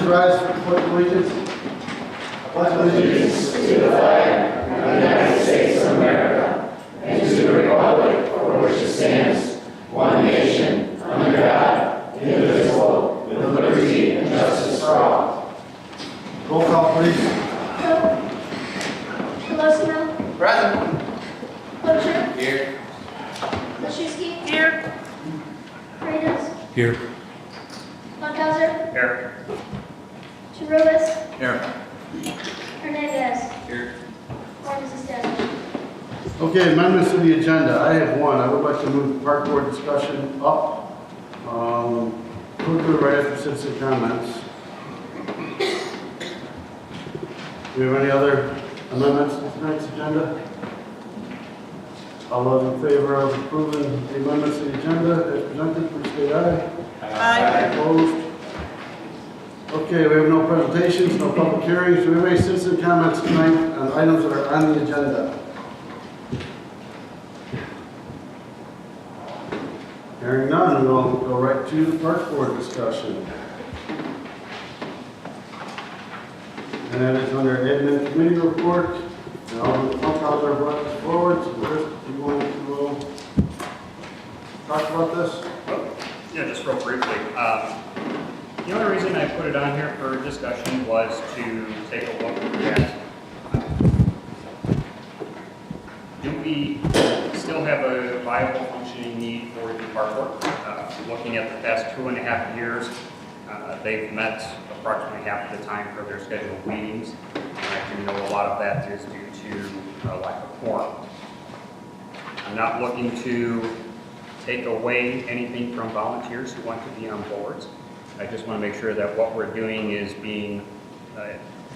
please rise for the pledge of allegiance. I pledge allegiance to the flag of the United States of America and to the republic for which it stands, one nation, under God, indivisible, with liberty and justice for all. Roll call, please. Colosimo. Present. Butcher. Here. Lashewski. Here. Freitas. Here. Monthauser. Here. Chirulis. Here. Hernandez. Here. Quorum is established. Okay, amendments to the agenda. I have one. I would like to move the park board discussion up. We'll do it right after citizen comments. Do we have any other amendments to tonight's agenda? All those in favor of approving the amendments to the agenda as presented, please state aye. Aye. Opposed? Okay, we have no presentations, no public hearings. Do we have any citizen comments tonight on items that are on the agenda? Hearing none, we'll go right to the park board discussion. And that is under admin committee report. And all the councilors are brought this forward. So Chris, do you want to talk about this? Yeah, just real briefly. The only reason I put it on here for discussion was to take a look at, do we still have a viable functioning need for the park board? Looking at the past 2.5 years, they've met approximately half of the time for their scheduled meetings. And I do know a lot of that is due to lack of quorum. I'm not looking to take away anything from volunteers who want to be on boards. I just want to make sure that what we're doing is being,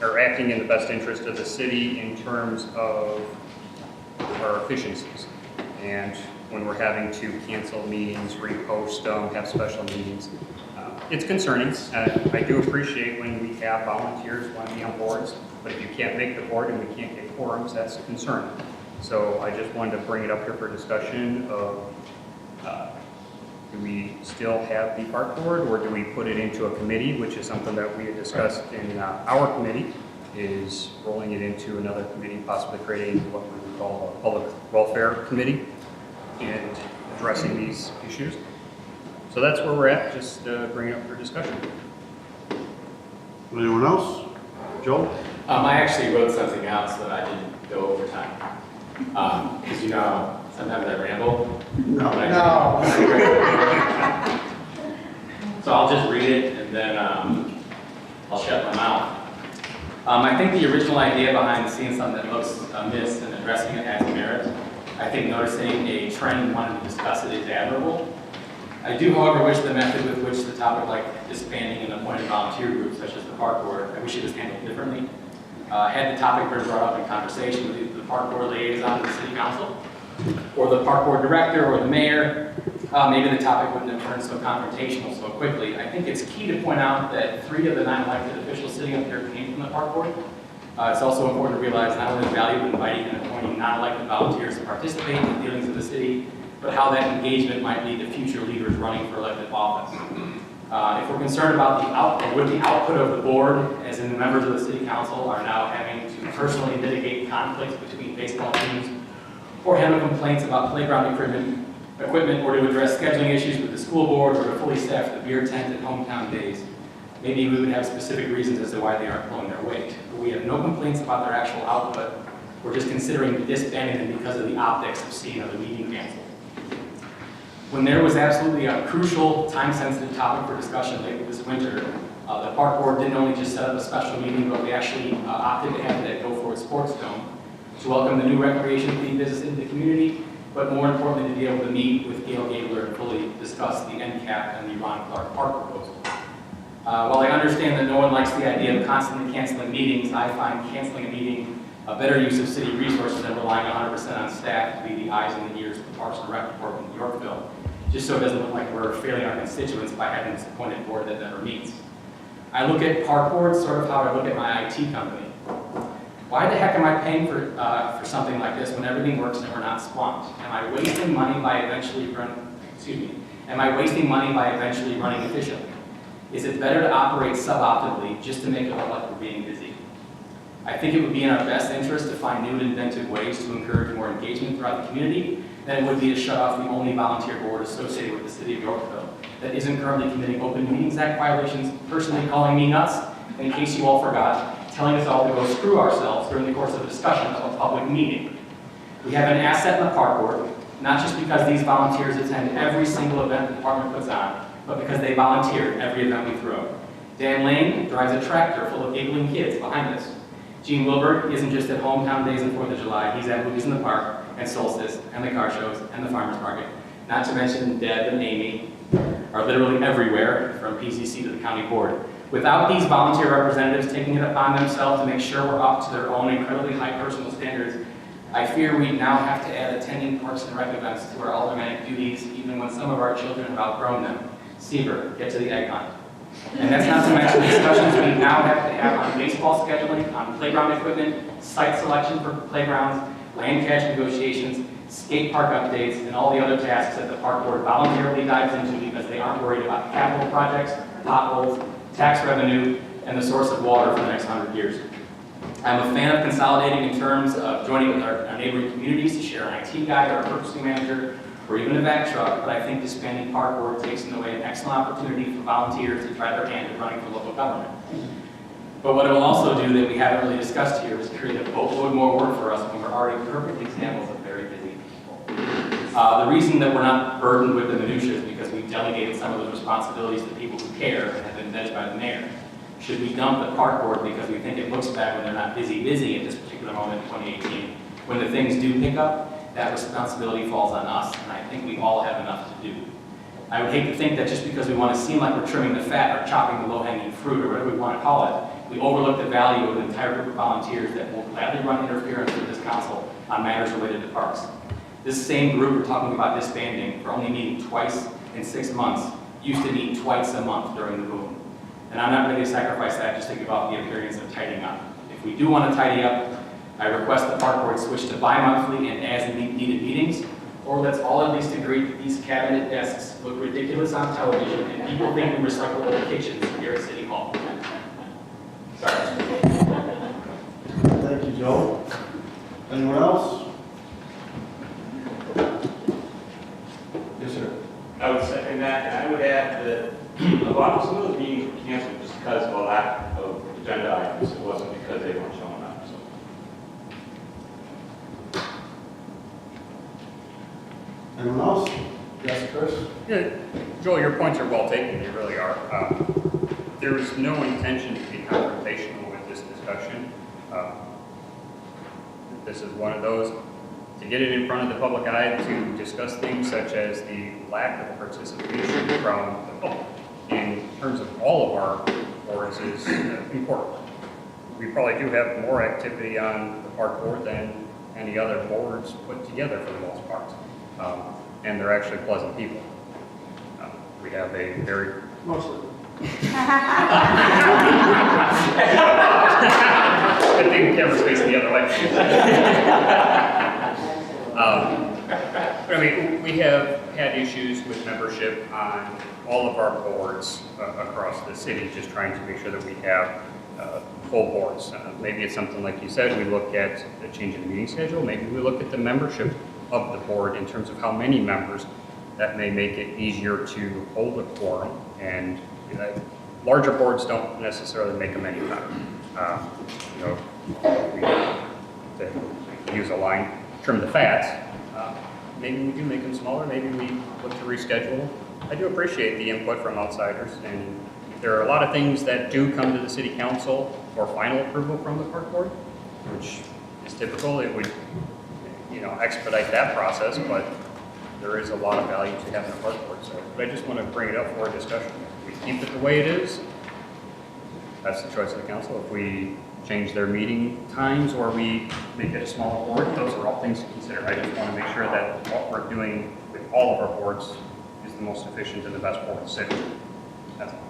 or acting in the best interest of the city in terms of our efficiencies. And when we're having to cancel meetings, repost them, have special meetings, it's concerning. I do appreciate when we have volunteers want to be on boards, but if you can't make the board and we can't get quorums, that's a concern. So I just wanted to bring it up here for discussion of, do we still have the park board, or do we put it into a committee, which is something that we had discussed in our committee, is rolling it into another committee, possibly creating what we would call a public welfare committee and addressing these issues. So that's where we're at, just bring it up for discussion. Anyone else? Joel? I actually wrote something out so that I didn't go over time. Because you know, sometimes I ramble. No. So I'll just read it and then I'll shut my mouth. I think the original idea behind seeing something that looks amiss and addressing it has merit. I think noticing a trend and wanting to discuss it is admirable. I do, however, wish the method with which the topic like disbanding an appointed volunteer group, such as the park board, I wish it was handled differently. Had the topic been brought up in conversation with the park board liaison to the city council, or the park board director, or the mayor, maybe the topic wouldn't have turned so confrontational so quickly. I think it's key to point out that 3 of the 9 elected officials sitting up here came from the park board. It's also important to realize not only the value of inviting and appointing non-elected volunteers to participate in the dealings of the city, but how that engagement might lead to future leaders running for elected office. If we're concerned about the output of the board, as in the members of the city council are now having to personally mitigate conflicts between baseball teams, or handle complaints about playground equipment, or to address scheduling issues with the school board, or to fully staff the beer tent at hometown days, maybe we would have specific reasons as to why they aren't pulling their weight. But we have no complaints about their actual output. We're just considering disbanding them because of the optics of seeing another meeting canceled. When there was absolutely a crucial, time-sensitive topic for discussion late this winter, the park board didn't only just set up a special meeting, but we actually opted to have it at Go For It Sports Dome to welcome the new recreation themed business into the community, but more importantly, to be able to meet with Gail Gabler and fully discuss the NCAP and the Ron Clark Park proposal. While I understand that no one likes the idea of constantly canceling meetings, I find canceling a meeting a better use of city resources than relying 100% on staff to be the eyes and the ears of the Parks and Rec Department in Yorkville, just so it doesn't look like we're failing our constituents by having this appointed board that never meets. I look at park boards sort of how I look at my IT company. Why the heck am I paying for something like this when everything works and we're not swamped? Am I wasting money by eventually running efficiently? Is it better to operate suboptimally just to make it look like we're being busy? I think it would be in our best interest to find new and inventive ways to encourage more engagement throughout the community than it would be to shut off the only volunteer board associated with the city of Yorkville that isn't currently committing Open Meetings Act violations, personally calling me nuts, and in case you all forgot, telling us all to go screw ourselves during the course of a discussion of a public meeting. We have an asset in the park board, not just because these volunteers attend every single event the department puts on, but because they volunteer every event we throw. Dan Lane drives a tractor full of giggling kids behind us. Gene Wilbur isn't just at hometown days and 4th of July, he's at movies in the park, and Solstice, and the car shows, and the farmer's market. Not to mention Deb and Amy are literally everywhere, from PCC to the county board. Without these volunteer representatives taking it upon themselves to make sure we're up to their own incredibly high personal standards, I fear we now have to add attending Parks and Rec events to our aldermanic duties, even when some of our children have outgrown them. Seaver, get to the egg hunt. And that's not to mention discussions we now have to have on baseball scheduling, on playground equipment, site selection for playgrounds, land cash negotiations, skate park updates, and all the other tasks that the park board voluntarily dives into because they aren't worried about capital projects, potholes, tax revenue, and the source of water for the next 100 years. I'm a fan of consolidating in terms of joining with our neighboring communities to share an IT guy or a purchasing manager or even a vac truck, but I think disbanding park board takes away an excellent opportunity for volunteers to try their hand at running for local government. But what it will also do that we haven't really discussed here is create a boatload more work for us when we're already perfect examples of very busy people. The reason that we're not burdened with the minutiae is because we've delegated some of those responsibilities to people who care and have been vetted by the mayor. Should we dump the park board because we think it looks bad when they're not busy at this particular moment in 2018? When the things do pick up, that responsibility falls on us, and I think we all have enough to do. I would hate to think that just because we want to seem like we're trimming the fat or chopping the low-hanging fruit or whatever we want to call it, we overlook the value of an entire group of volunteers that will gladly run interference with this council on matters related to parks. This same group we're talking about disbanding for only meeting twice in 6 months used to meet twice a month during the boom. And I'm not ready to sacrifice that just to give up the appearance of tidying up. If we do want to tidy up, I request the park board switch to bi-monthly and as-needed meetings, or let's all at least agree that these cabinet desks look ridiculous on television and people think we recycle old kitchens here at City Hall. Sorry. Thank you, Joe. Anyone else? Yes, sir. I would second that, and I would add that a lot of some of those meetings were canceled just because of a lack of agenda items. It wasn't because they weren't showing up. So. Anyone else? Yes, Chris? Yeah, Joel, your points are well taken, they really are. There is no intention to be confrontational with this discussion. This is one of those, to get it in front of the public eye, to discuss things such as the lack of participation from the public in terms of all of our boards is important. We probably do have more activity on the park board than any other boards put together for the most part. And they're actually pleasant people. We have a very... Mostly. I think the camera's facing the other way. But I mean, we have had issues with membership on all of our boards across the city, just trying to make sure that we have full boards. Maybe it's something like you said, we look at the change in the meeting schedule, maybe we look at the membership of the board in terms of how many members. That may make it easier to hold a quorum, and larger boards don't necessarily make them any better. To use a line, trim the fat. Maybe we do make them smaller, maybe we look to reschedule. I do appreciate the input from outsiders, and there are a lot of things that do come to the city council for final approval from the park board, which is typical. It would, expedite that process, but there is a lot of value to having a park board. So, but I just want to bring it up for a discussion. If we keep it the way it is, that's the choice of the council. If we change their meeting times or we make it a smaller board, those are all things to consider. I just want to make sure that what we're doing with all of our boards is the most efficient and the best for the city. That's all.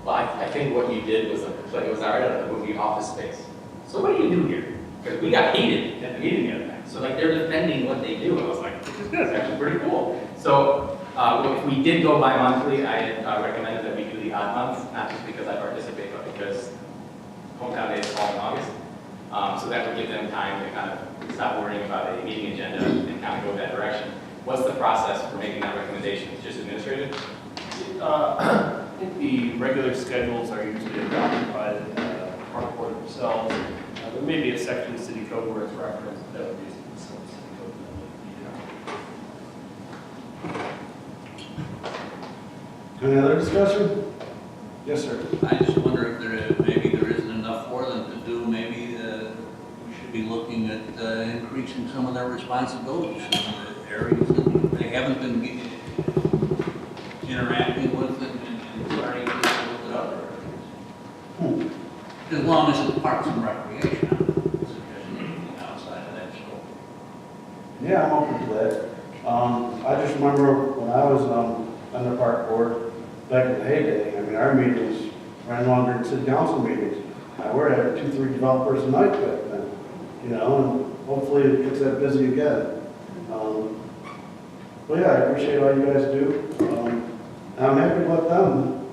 Well, I think what you did was it was already a movie Office Space. So what do you do here? Because we got heated at the meeting the other night. So they're defending what they do. I was like, this is good. It's actually pretty cool. So if we did go bi-monthly, I had recommended that we do the the odd months, not just because I participate, but because hometown days fall in August. So that would give them time to kind of stop worrying about a meeting agenda and kind of go that direction. What's the process for making that recommendation? It's just administrative? I think the regular schedules are usually adopted by the park board themselves. There may be a section of city code where it's referenced, that would be some city code that would be Any other discussion? Yes, sir. I just wonder if maybe there isn't enough for them to do. Maybe we should be looking at increasing some of their responsibilities in the areas that they haven't been interacting with and starting to deal with other areas. As long as it's parks and recreation, I'm not suggesting anything outside of that scope. Yeah, I'm open to that. I just remember when I was on the park board back in the heyday, I mean, our meetings ran longer than city council meetings. We're having 2-3 developers a night back then, you know, and hopefully it gets that busy again. But yeah, I appreciate all you guys do. And I'm happy to let them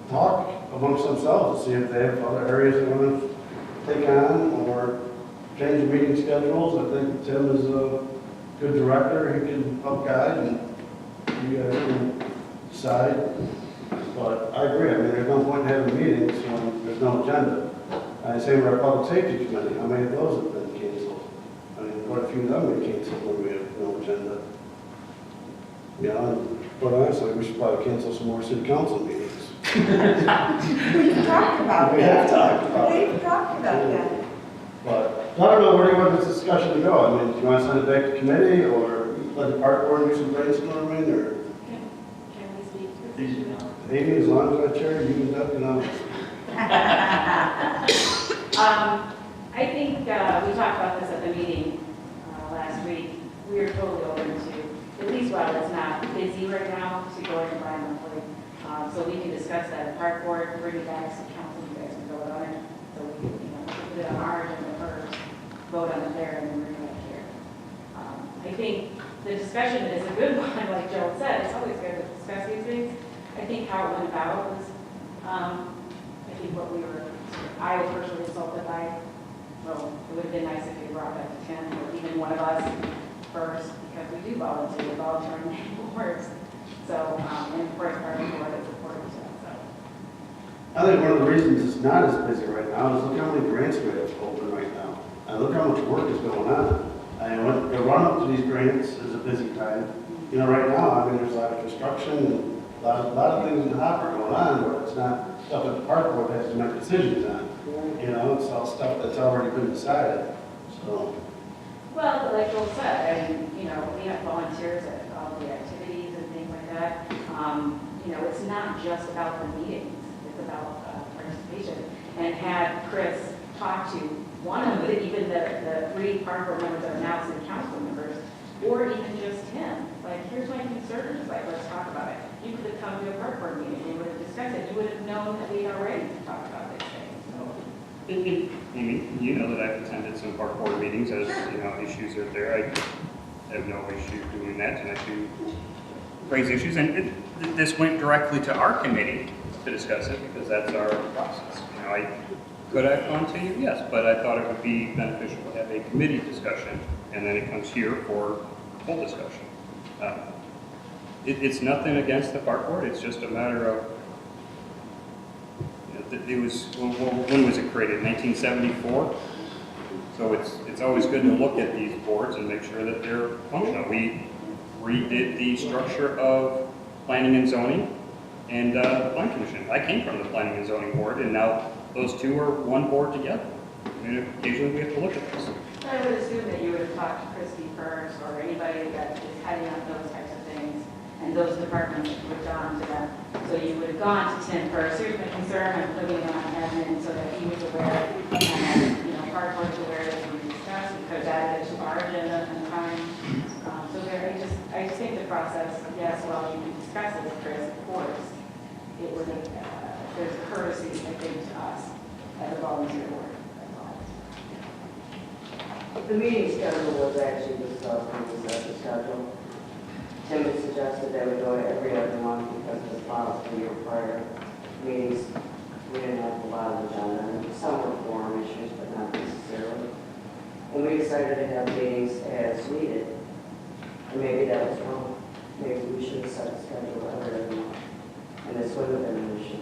talk amongst themselves to see if they have other areas they want to take on or change the meeting schedules. I think Tim is a good director. He can help guide and you guys can decide. But I agree. I mean, there's no point in having meetings when there's no agenda. I say with our public safety committee, how many of those have been canceled? I mean, quite a few of them were canceled when we have no agenda. You know, and quite honestly, we should probably cancel some more city council meetings. We've talked about We have talked about it. We've talked about that. But I don't know, where do you want this discussion to go? I mean, do you want to send it back to committee or let the park board do some brainstorming or? Can we speak to this issue? Amy, as long as I chair, you can, I think we talked about this at the meeting last week. We are totally open to, at least while it's not busy right now, to go and buy monthly. So we can discuss that at park board, bring it back to council, you guys can vote on it. So we can, put it on our agenda first, vote on it there, and then bring it back here. I think the discussion is a good one, like Joe said. It's always good to discuss these things. I think how it went about was, I think what I was personally insulted by. Well, it would have been nice if you brought that to 10, or even one of us first, because we do volunteer on many boards. So, and of course, our board is supportive of that. I think one of the reasons it's not as busy right now is look how many grants we have open right now. And look how much work is going on. And the run up to these grants is a busy time. You know, right now, I mean, there's a lot of construction and a lot of things in the hopper going on, but it's not stuff that the park board has to make decisions on. You know, it's all stuff that's already been decided, so. Well, but like Joel said, I mean, we have volunteers at all the activities and things like that. It's not just about the meetings, it's about participation. And had Chris talked to one of even the 3 park board members that are now city council members, or even just him, like, here's my concerns, like, let's talk about it. You could have come to a park board meeting, we would have discussed it, you would have known that we had already talked about these things. Amy, you know that I've attended some park board meetings as, issues are there. I have no issue doing that, and I do raise issues. And this went directly to our committee to discuss it because that's our process. Could I have gone to you? Yes, but I thought it would be beneficial to have a committee discussion, and then it comes here for full discussion. It's nothing against the park board. It's just a matter of, it was, when was it created? 1974? So it's always good to look at these boards and make sure that they're functional. We redid the structure of planning and zoning and the plan commission. I came from the planning and zoning board, and now those two are one board together. Occasionally we have to look at this. I would assume that you would have talked to Christie first, or anybody that is heading up those types of things, and those departments would have gone to them. So you would have gone to Tim first. Here's my concern, I'm putting it on admin so that he was aware, and park board was aware that we discussed, because that is to our agenda and time. So there, I just think the process, yes, well, you can discuss it with Chris, of course. It would have, there's courtesy, I think, to us as a volunteer board. The meeting schedule was actually discussed when we set the schedule. Tim had suggested that we go to every other month because it was filed the year prior. meetings, we didn't have a lot of agenda, and some were forum issues, but not necessarily. And we decided to have meetings as needed, and maybe that was wrong. Maybe we should have set a schedule earlier than that, and this would have been an issue.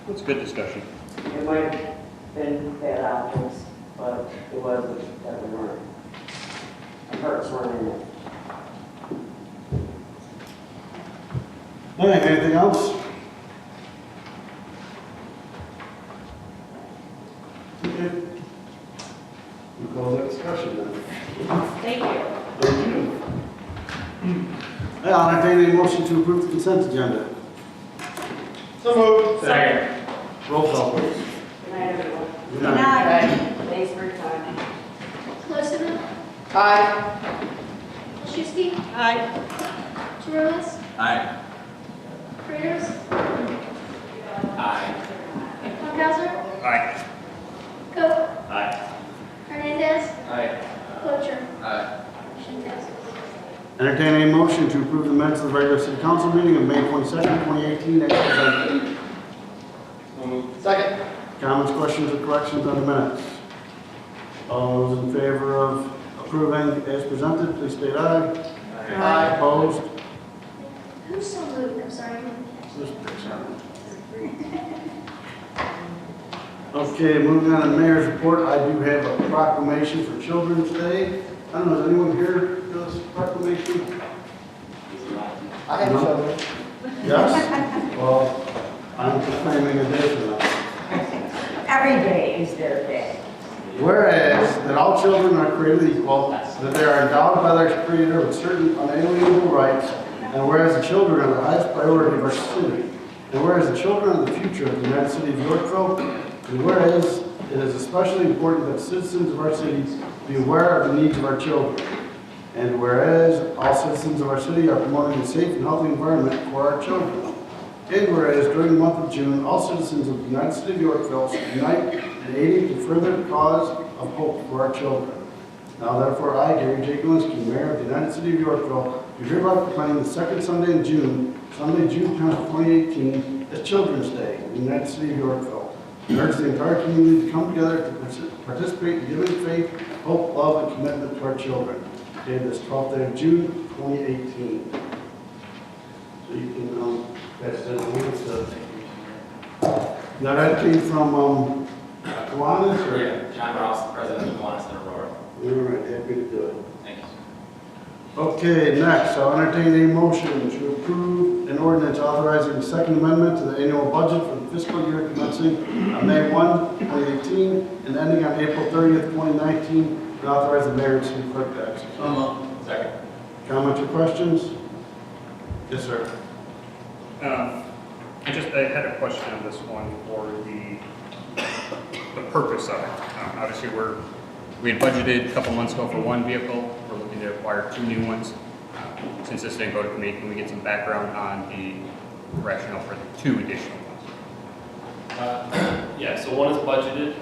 It's a good discussion. It might have been bad optics, but it wasn't that we weren't. Our hearts weren't in it. All right, anything else? Okay. We close that discussion then. Thank you. Thank you. I'll entertain a motion to approve the consent agenda. So moved. Second. Roll call, please. Good night, everyone. Good night. Thanks for your time. Lucifer? Aye. Olszewski? Aye. Chirillus? Aye. Raiders? Aye. Funkhauser? Aye. Coe? Aye. Hernandez? Aye. Clocher? Aye. Motion passes. Entertain a motion to approve the minutes of the regular city council meeting of May 22nd, 2018, as presented. Second. Comments, questions, or corrections on the minutes? All those in favor of approving as presented, please state aye. Aye. Opposed? Who's so moved? I'm sorry. I didn't catch This picks on. Okay, moving on to the mayor's report, I do have a proclamation for Children's Day. I don't know, is anyone here for this proclamation? I have children. Yes? Well, I'm proclaiming a day for them. Every day is their day. Whereas that all children are created equal, that they are endowed by their Creator with certain unalienable rights, and whereas the children are the highest priority of our city, and whereas the children are the future of the United City of Yorkville, and whereas it is especially important that citizens of our city be aware of the needs of our children, and whereas all citizens of our city are promoting a safe and healthy environment for our children, and whereas during the month of June, all citizens of the United City of Yorkville should unite in aiding to further the cause of hope for our children. Now therefore, I, Gary J. Galinsky, Mayor of the United City of Yorkville, do hereby proclaim the second Sunday in June, Sunday, June 10th, 2018, as Children's Day in the United City of Yorkville. I urge the entire community to come together to participate in giving faith, hope, love, and commitment to our children. Okay, this 12th day of June, 2018. So you can, that's the now that came from, Kiwanis, or? Yeah, John Ross, President of Kiwanis and Aurora. All right, happy to do it. Thank you. Okay, next, I'll entertain a motion to approve an ordinance authorizing the second amendment to the annual budget for the fiscal year commencing on May 1, 2018, and ending on April 30th, 2019, and authorize the mayor and city clerk to execute. Second. Comments or questions? Yes, sir. I had a question on this one for the purpose of it. Obviously, we had budgeted a couple months ago for one vehicle. We're looking to acquire 2 new ones. Since this didn't go to committee, can we get some background on the rationale for the 2 additional ones? Yeah, so one is budgeted.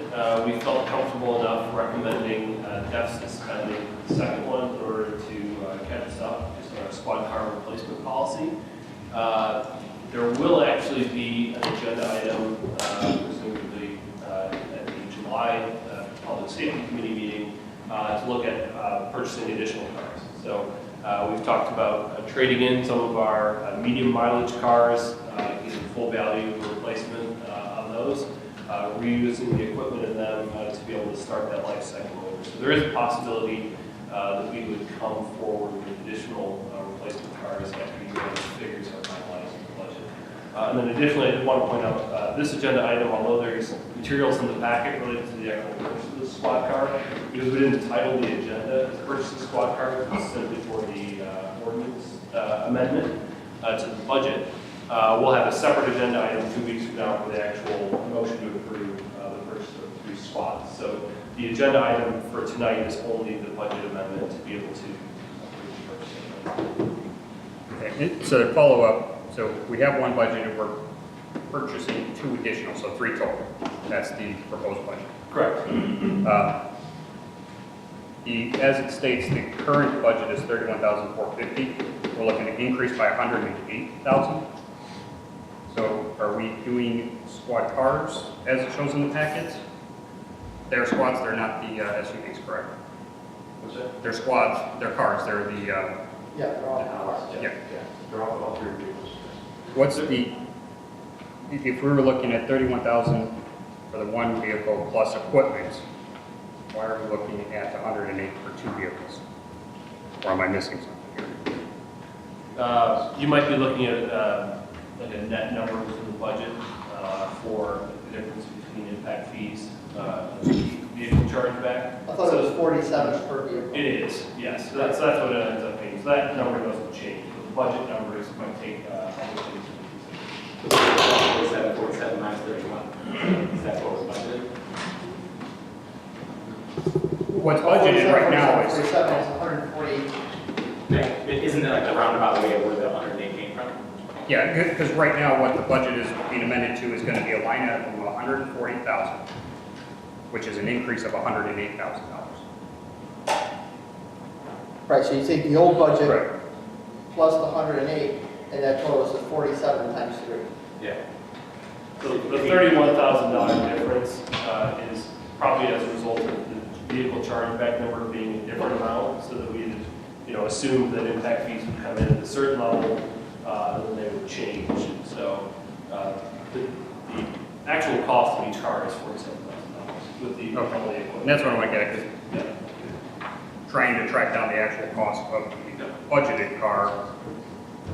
We felt comfortable enough recommending deficit spending the second one in order to catch us up, just on our squad car replacement policy. There will actually be an agenda item, presumably at the July Public Safety Committee meeting, to look at purchasing additional cars. So we've talked about trading in some of our medium mileage cars, getting full value replacement on those, reusing the equipment in them to be able to start that life cycle over. So there is a possibility that we would come forward with additional replacement cars after you guys figures are finalized in the budget. And then additionally, I did want to point out this agenda item, although there's materials in the packet related to the actual purchase of the squad car, because we didn't title the agenda as purchase of squad car, it's simply for the ordinance amendment to the budget. We'll have a separate agenda item 2 weeks from now for the actual motion to approve the purchase of 3 squads. So the agenda item for tonight is only the budget amendment to be able to approve the purchase. Okay, so to follow up, so we have one budgeted, we're purchasing 2 additional, so 3 total. That's the proposed budget. Correct. As it states, the current budget is $31,450. We're looking to increase by $108,000. So are we doing squad cars as it shows in the packets? They're squads, they're not the SUVs, correct? What's that? They're squads, they're cars, they're the, Yeah, they're all cars. Yeah. They're all three vehicles. what's the, if we were looking at 31,000 for the one vehicle plus equipment, why are we looking at 108 for two vehicles? Or am I missing something here? You might be looking at like a net number within the budget for the difference between impact fees, vehicle chargeback. I thought it was 47 per vehicle. It is, yes. So that's what it ends up being. So that number doesn't change, but the budget numbers might take other things into consideration. 47 minus 31. Is that what was budgeted? What's budgeted right now is, 47 is 148. Isn't it like the roundabout way of where the 108 came from? yeah, because right now what the budget is being amended to is going to be a line item of 140,000, which is an increase of $108,000. Right, so you take the old budget Right. plus the 108, and that totals to 47 times 3. Yeah. So the $31,000 difference is probably as a result of the vehicle chargeback number being a different amount, so that we had, assumed that impact fees would come in at a certain level, then they would change. So the actual cost of each car is $47,000 with the Okay. all the equipment. And that's what I want to get at, Yeah. because trying to track down the actual cost of the budgeted car,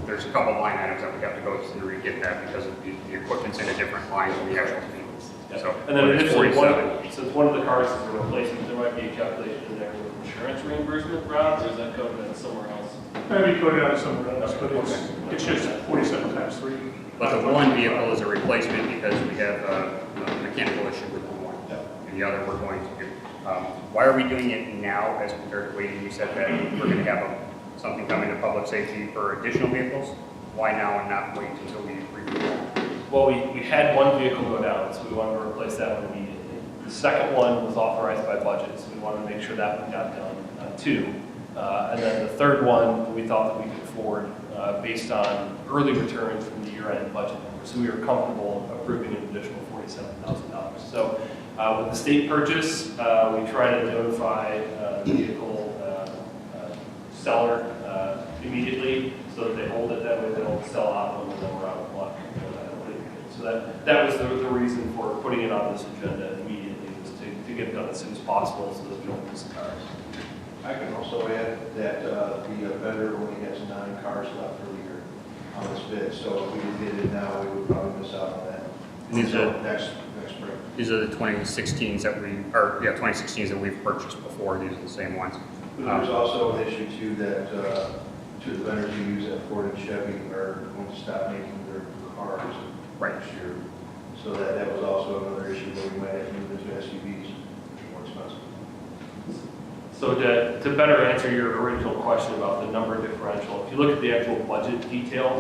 there's a couple line items that we have to go through to get that because of the equipment's in a different line than the actual vehicles. So, And then but it's additionally, 47. since one of the cars is a replacement, there might be a calculation in there with insurance reimbursement, Rob, or is that covered in somewhere else? Maybe put it on somewhere else, but it's just 47 times 3. But the one vehicle is a replacement because we have a mechanical issue with the one. And the other we're going to do. Why are we doing it now as compared to waiting? You said that we're going to have something coming to public safety for additional vehicles. Why now and not wait until we review that? Well, we had one vehicle go down, so we wanted to replace that one immediately. The second one was authorized by budget, so we wanted to make sure that one got done too. And then the third one, we thought that we could afford based on early returns from the year-end budget numbers. So we were comfortable approving an additional $47,000. So with the state purchase, we try to notify the vehicle seller immediately so that they hold it, that way they don't sell out when we're out of luck. So that was the reason for putting it on this agenda immediately, was to get it done as soon as possible so that we don't lose the cars. I can also add that the vendor only has 9 cars left for the year on this bid, so if we did it now, we would probably miss out on that. These So are- next spring. These are the 2016s that 2016s that we've purchased before. These are the same ones. But there's also an issue too that two of the vendors who use that Ford and Chevy are going to stop making their cars next year. So that was also another issue where we might have to move into SUVs, which are more expensive. So to better answer your original question about the number differential, if you look at the actual budget detail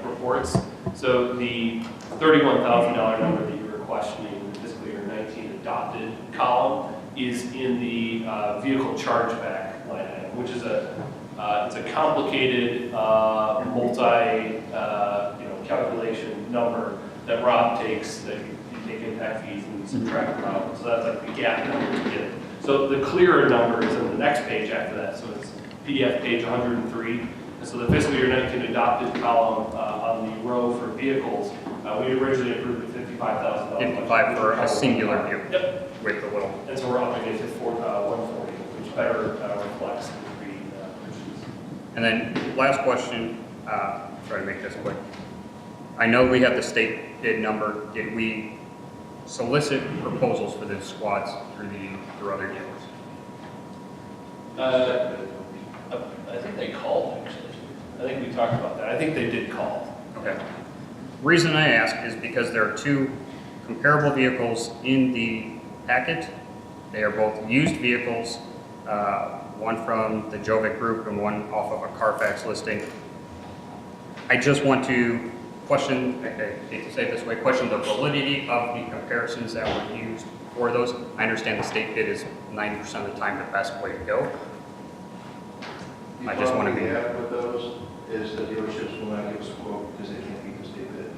reports, so the $31,000 number that you were questioning, the fiscal year 19 adopted column, is in the vehicle chargeback line item, which is it's a complicated multi calculation number that Rob takes, that you take impact fees and you subtract them out. So that's like the gap number to get it. So the clearer number is in the next page after that. So it's PDF page 103. And so the fiscal year 19 adopted column on the row for vehicles, we originally approved the $55,000. 55 for a singular vehicle. Yep. With the little. And so we're upping it to 140, which better reflects the three purchases. And then last question, try to make this quick. I know we have the state bid number. Did we solicit proposals for the squads through other dealers? I think they called, actually. I think we talked about that. I think they did call. Okay. Reason I ask is because there are two comparable vehicles in the packet. They are both used vehicles, one from the Jovic Group and one off of a Carfax listing. I just want to question, I hate to say it this way, question the validity of the comparisons that were used for those. I understand the state bid is 90% of the time the best way to go. I just want to be. The problem we have with those is the dealerships will not give us a quote because they can't beat the state bid.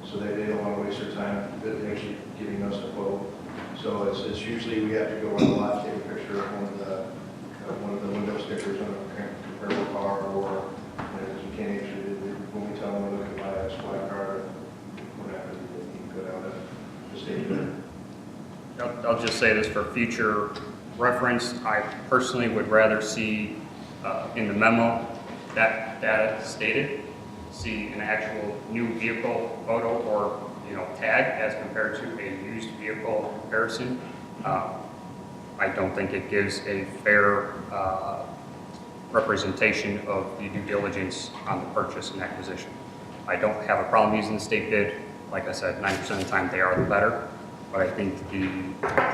so they don't want to waste their time actually giving us a quote. So it's usually we have to go on the lot, take a picture of one of the window stickers on a comparable car, or you can't actually, when we tell them we're looking to buy a squad car, whatever, you can go down to the station. I'll just say this for future reference. I personally would rather see in the memo that data stated, see an actual new vehicle photo or tag as compared to a used vehicle comparison. I don't think it gives a fair representation of the due diligence on the purchase and acquisition. I don't have a problem using the state bid. Like I said, 90% of the time they are the better, but I think the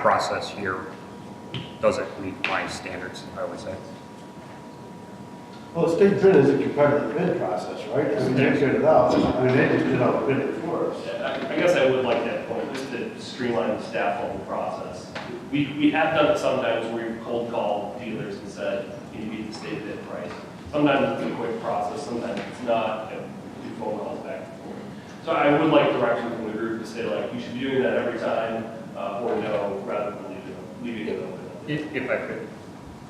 process here doesn't meet my standards, I would say. Well, the state bid isn't competitive bid process, right? I mean, they bid it out. I mean, they just did out the bid for us. Yeah, I guess I would like that point, just to streamline the staff level process. We have done it sometimes where we've cold called dealers and said, can you beat the state bid price? Sometimes it's a quick process, sometimes it's not, do phone calls back and forth. So I would like direction from the group to say like, you should be doing that every time, or no, rather than leaving it open. If I could,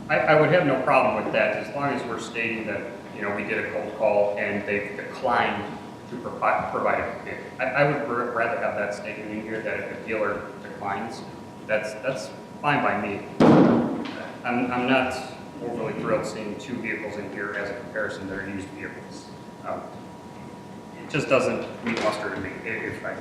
I would have no problem with that as long as we're stating that, we did a cold call and they've declined to provide a bid. I would rather have that statement in here that if a dealer declines, that's fine by me. I'm not overly thrilled seeing two vehicles in here as a comparison that are used vehicles. It just doesn't meet muster to me, if I.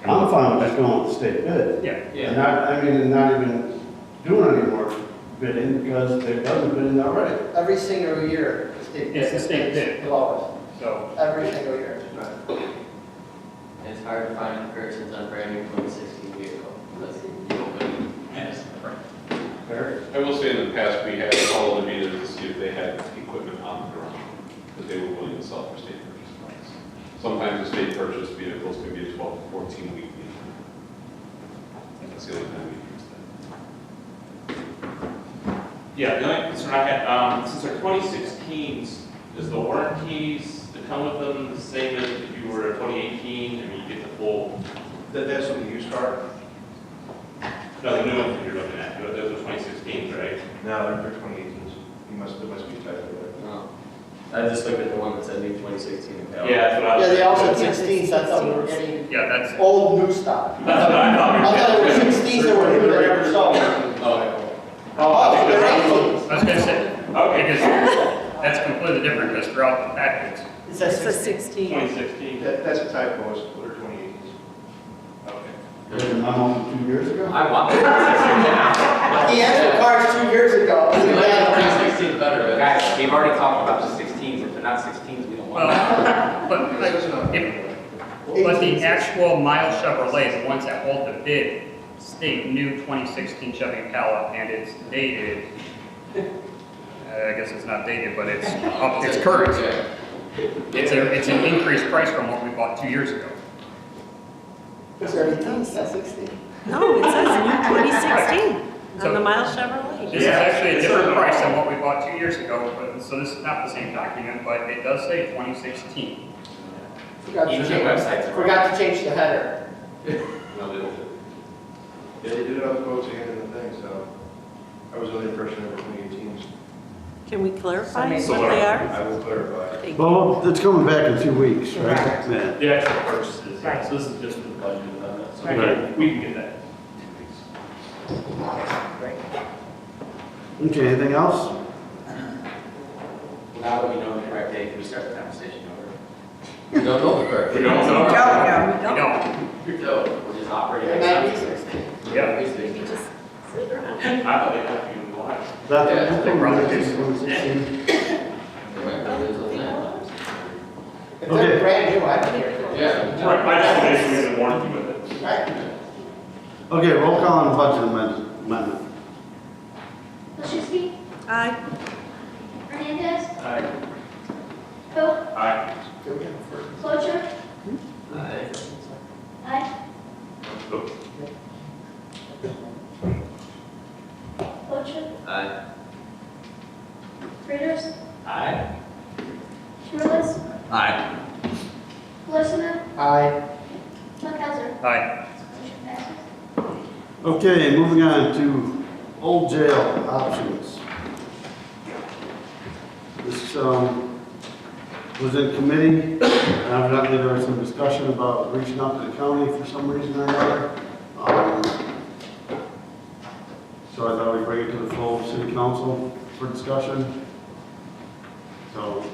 I'm fine with just going with the state bid. Yeah. And not even doing any more bidding because they've done the bidding already. Every single year, the state bid. It's the state bid. is lowest, So, every single year. It's hard to find comparisons on brand new 2016 vehicle. That's nobody has. I will say in the past, we had called the dealers to see if they had equipment on the ground that they were willing to sell for state purchase price. Sometimes the state purchase vehicles can be a 12 to 14 week lead time. That's the only time we use that. Yeah, the only concern I had, since our 2016s, is the warranties that come with them the same as if you were a 2018? I mean, you get the full. That's on the used car? No, the new ones that you're looking at, those are 2016s, right? No, they're 2018s. There must be type of it. No. I just looked at the one that said new 2016 in Palo. Yeah, that's what I was. Yeah, they all said 16, so I thought we were getting yeah, that's, old new stock. That's what I thought. I thought it was 16s that were new, they never sold. Oh, they're 18s. I was gonna say, Okay. because that's completely different because throughout the package, It says 16. 2016. That's a typo, they're 2018s. Okay. There's a memo from 2 years ago? I want the 2016 now. He answered cars 2 years ago. We like the 2016 better, but guys, we've already talked about the 16s. If they're not 16s, we don't want them. but the actual Miles Chevrolet, the ones that hold the bid, state new 2016 Chevy Impala, and it's dated. I guess it's not dated, but it's current. It's an increased price from what we bought 2 years ago. It's already 10, it's not 16. No, it says new 2016 So- on the Miles Chevrolet. This is actually a different price than what we bought 2 years ago, but, so this is not the same document, but it does say 2016. Forgot to change the header. No, they don't. Yeah, they did it on the quotes again in the thing, so I was under the impression they were 2018s. Can we clarify So what they are? I will clarify. Thank you. Well, it's coming back in 2 weeks, right? Yeah. The actual purchases, yeah, so this is just for the budget amendment, so we can get that in 2 weeks. Okay, anything else? Now that we know the correct date, can we start the conversation over? We don't know the correct date. We don't know. We don't. So, we're just operating. It might be 16. Yeah. Maybe just sit around. I thought they had you in the line. That, they probably do. 2016. If they're brand new, I don't care. Yeah. Right, I just wanted to get a warranty with it. Right. Okay, roll call on the budget amendment. Laschewski, Aye. Hernandez, Aye. Vogt, Aye. Clocher, Aye. aye. Clocher, Aye. Frieders, Aye. Shirless, Aye. Lissman, Aye. Aye. Motion passes. Okay, moving on to old jail options. This was in committee, and evidently there was some discussion about reaching out to the county for some reason or another. So I thought we'd bring it to the full city council for discussion. So,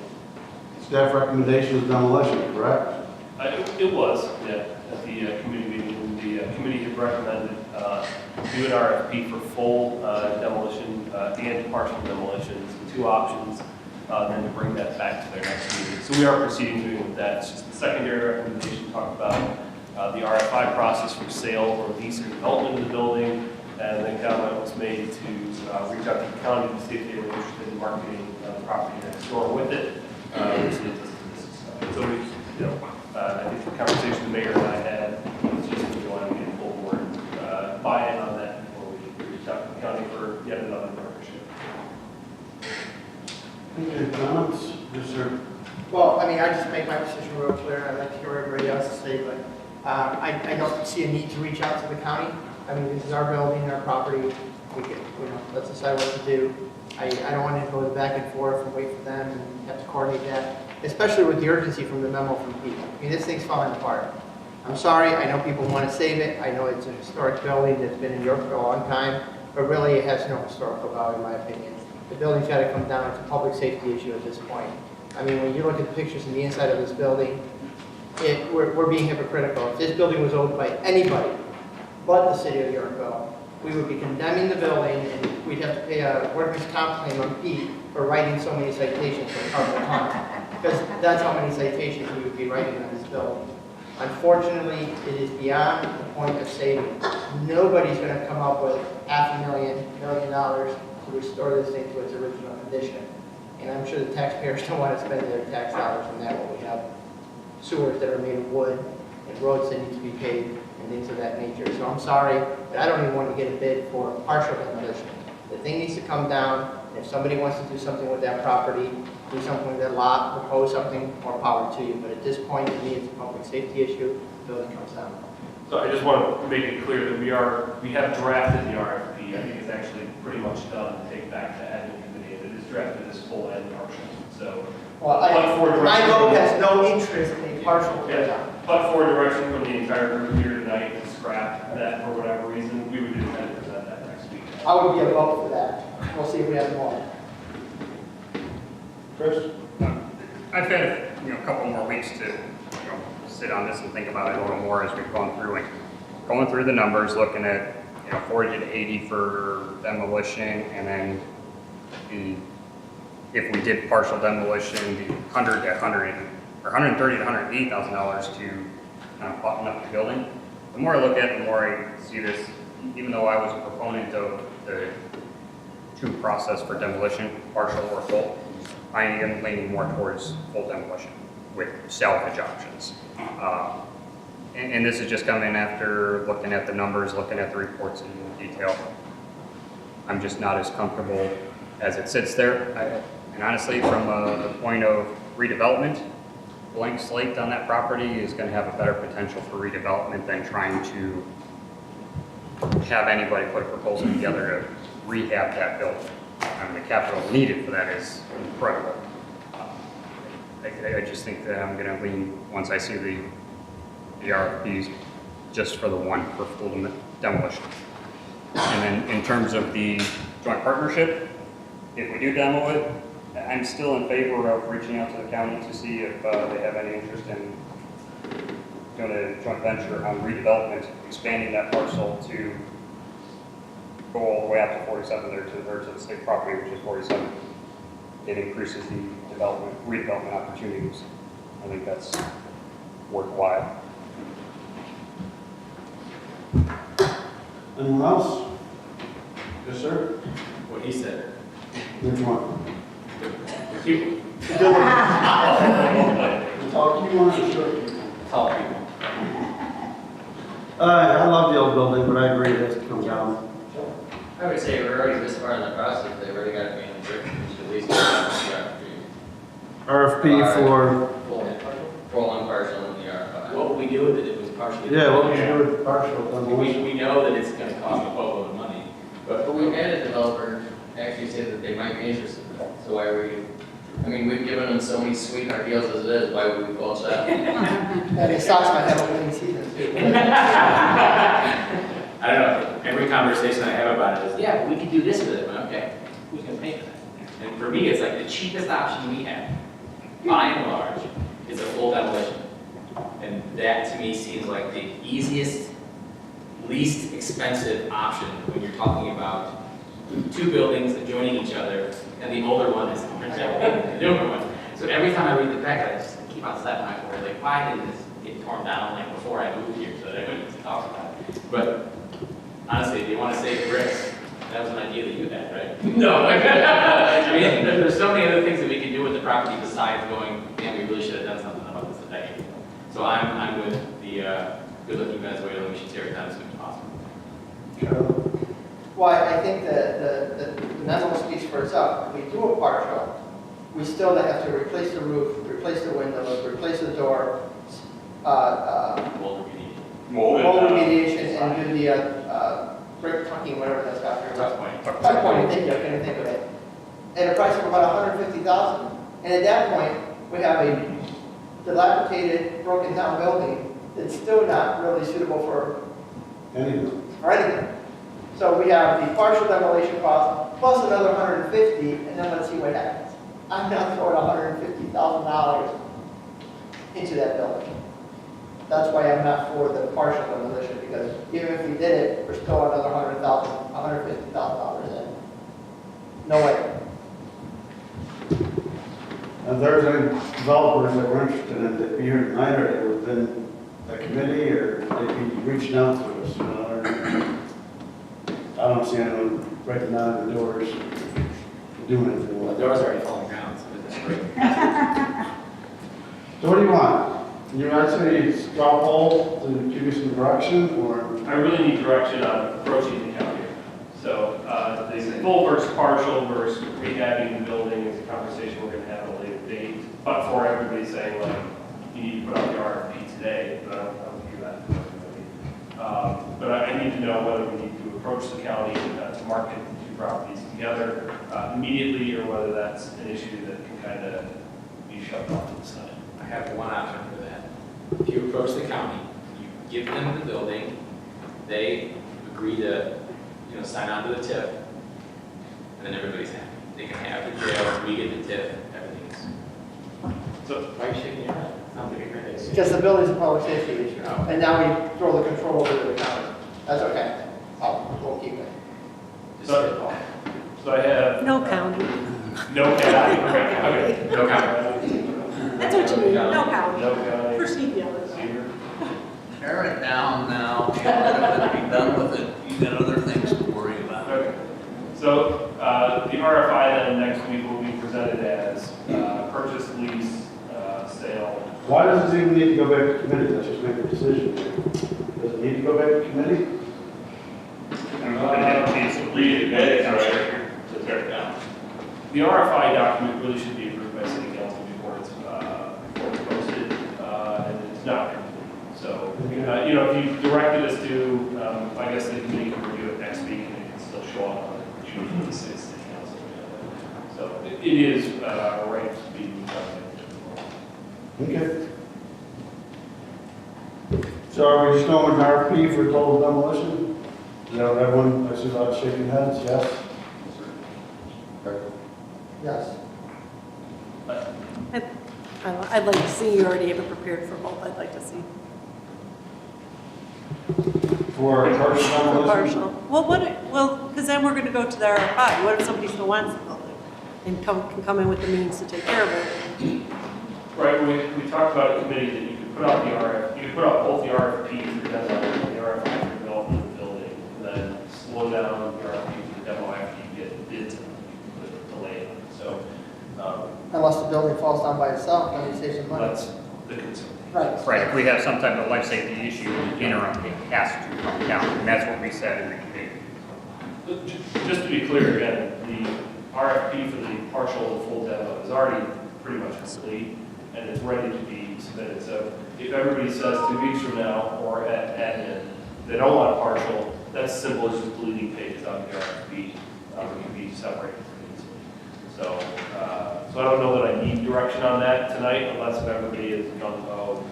staff recommendation is demolition, correct? It was, yeah, at the committee meeting, the committee had recommended do an RFP for full demolition and partial demolitions, the two options, then to bring that back to their next meeting. So we are proceeding doing with that. It's just the secondary recommendation talked about the RFI process for sale or lease or development of the building, and then comment was made to reach out to the county to see if they were interested in marketing the property next door with it. So we, I think the conversation the mayor and I had was just that we wanted to get full board buy-in on that before we reach out to the county for yet another partnership. Any comments? Yes, sir. Well, I mean, I just make my decision real clear. I'd like to hear what everybody else to say, but I don't see a need to reach out to the county. I mean, this is our building, our property. We can, let's decide what to do. I don't want to go back and forth and wait for them and have to coordinate that, especially with the urgency from the memo from people. I mean, this thing's falling apart. I'm sorry, I know people want to save it. I know it's a historic building that's been in Yorkville a long time, but really it has no historical value in my opinion. The building's got to come down. It's a public safety issue at this point. I mean, when you look at the pictures in the inside of this building, we're being hypocritical. If this building was owned by anybody but the city of Yorkville, we would be condemning the building and we'd have to pay a workers' comp claim on Pete for writing so many citations for carpal tunnel. Because that's how many citations we would be writing on this building. Unfortunately, it is beyond the point of saving. Nobody's going to come up with $500,000, $1 million to restore this thing to its original condition. And I'm sure the taxpayers don't want to spend their tax dollars on that when we have sewers that are made of wood and roads that need to be paved and things of that nature. So I'm sorry, but I don't even want to get a bid for partial demolition. The thing needs to come down, and if somebody wants to do something with that property, do something with that lot, propose something, more power to you. But at this point, to me, it's a public safety issue. The building comes down. So I just want to make it clear that we have drafted the RFP. I think it's actually pretty much done to take back to admin committee, and it is drafted as full and partial. So, Well, my vote has no interest in a partial teardown. but for direction from the entire group here tonight to scrap that for whatever reason, we would intend to present that next week. I would be a vote for that. We'll see if we have more. Chris? I've had a couple more weeks to sit on this and think about it a little more as we've gone through and going through the numbers, looking at 40 to 80 for demolition, and then if we did partial demolition, the $130 to $180,000 to kind of button up the building. The more I look at it, the more I see this. Even though I was a proponent of the two process for demolition, partial or full, I am leaning more towards full demolition with salvage options. And this is just coming after looking at the numbers, looking at the reports in detail. I'm just not as comfortable as it sits there. And honestly, from a point of redevelopment, blank slate on that property is going to have a better potential for redevelopment than trying to have anybody put a proposal together to rehab that building. I mean, the capital needed for that is incredible. I just think that I'm going to lean, once I see the RFPs, just for the one for full demolition. And then in terms of the joint partnership, if we do demo it, I'm still in favor of reaching out to the county to see if they have any interest in doing a joint venture on redevelopment, expanding that parcel to go all the way up to 47 there to the state property, which is 47. It increases the redevelopment opportunities. I think that's worthwhile. Anyone else? Yes, sir? What he said. Which one? People. Talk to you on the short people. Tall people. I love the old building, but I agree it has to come down. I would say we're already this far in the process, they've already got to be in the brick, we should at least get the RFP for, full and partial in the RFI. What would we do with it if it was partially. Yeah, what would you do with partial demolition? We know that it's gonna cost a boatload of money, But we had a developer actually say that they might be interested in that, so why were you? I mean, we've given them so many sweetheart deals as it is, why would we false that? And it stops my Halloween season too. I don't know, every conversation I have about it is, yeah, we could do this with it, but okay, who's gonna pay for that? And for me, it's like the cheapest option we have, by and large, is a full demolition. And that to me seems like the easiest, least expensive option when you're talking about two buildings adjoining each other, and the older one is the newer one. So every time I read the packet, I just keep on slapping my forehead, like, why didn't this get torn down like before I moved here so that I wouldn't talk about it? But honestly, if you want to save bricks, that was an idea that you had, right? No. I mean, there's so many other things that we can do with the property besides going, man, we really should have done something about this a decade ago. So I'm with the good-looking Venezuelan, we should tear it down as soon as possible. Well, I think that the memo speaks for itself. If we do a partial, we still have to replace the roof, replace the windows, replace the door, Mold mold remediation, and do the brick tucking, whatever that's got there. Tough point. Tuck point, thank you, I couldn't think of it. At a price of about $150,000. And at that point, we have a dilapidated, broken down building that's still not really suitable for anything. So we have the partial demolition cost plus another $150, and then let's see what happens. I'm not throwing $150,000 into that building. That's why I'm not for the partial demolition, because even if we did it, we're still another $150,000 in. No way. If there's any developers that were interested in it, be here tonight, or they were within a committee, or they'd be reaching out to us, you know, or I don't see anyone breaking down the doors, doing anything The with it. door's already falling down, so it's great. So what do you want? You actually straw poll to give you some direction, or? I really need direction on approaching the county. So the full versus partial versus rehabbing the building is a conversation we're going to have at a later date. But for everybody saying, like, you need to put out the RFP today, but I don't hear that from everybody. But I need to know whether we need to approach the county to market the two properties together immediately, or whether that's an issue that can kind of be shoved off to the side. I have one option for that. If you approach the county, you give them the building, they agree to, sign on to the TIF, and then everybody's happy. They can have the jail, we get the TIF, everything's. So why are you shaking your head? Sounds like a great idea. Because the building's a public safety issue. And now we throw the control over to the county. That's okay. We'll keep it. So I have. No county. No county. Okay. No county. That's what you mean, no county. No county. Proceed the other. Cedar. Tear it down now, let it be done with it. You got other things to worry about. Okay. So the RFI then next week will be presented as purchase, lease, sale. Why does it even need to go back to committee? Let's just make a decision. Does it need to go back to committee? Read it, right? To tear it down. The RFI document really should be approved by city council before it's posted, and it's not complete. So, if you directed us to, I guess the committee can review it next week, and it can still show up on June 26th city council. So it is right to be done. Okay. So are we just going with an RFP for total demolition? Is that what everyone, I see a lot of shaking heads, yes? Yes. I'd like to see, you already have it prepared for both, I'd like to see. For partial For demolition? partial. Well, because then we're going to go to the RFI. What if somebody still wants the building and can come in with the means to take care of it? Right, we talked about a committee that you could put out the RFP, you could put out both the RFP for demo and the RFI for development of the building, and then slow down the RFP for the demo after you get bids and the delay. So Unless the building falls down by itself, then we save some money. that's the concern. Right. Right, if we have some type of life safety issue, interim, it has to come down, and that's what we said in the committee. Just to be clear again, the RFP for the partial and full demo is already pretty much complete. and it's ready to be submitted. So if everybody says 2 weeks from now, or at admin, they don't want partial, that's simple as just deleting pages out of the RFP. It can be separated pretty easily. So, so I don't know that I need direction on that tonight, unless if everybody is gung ho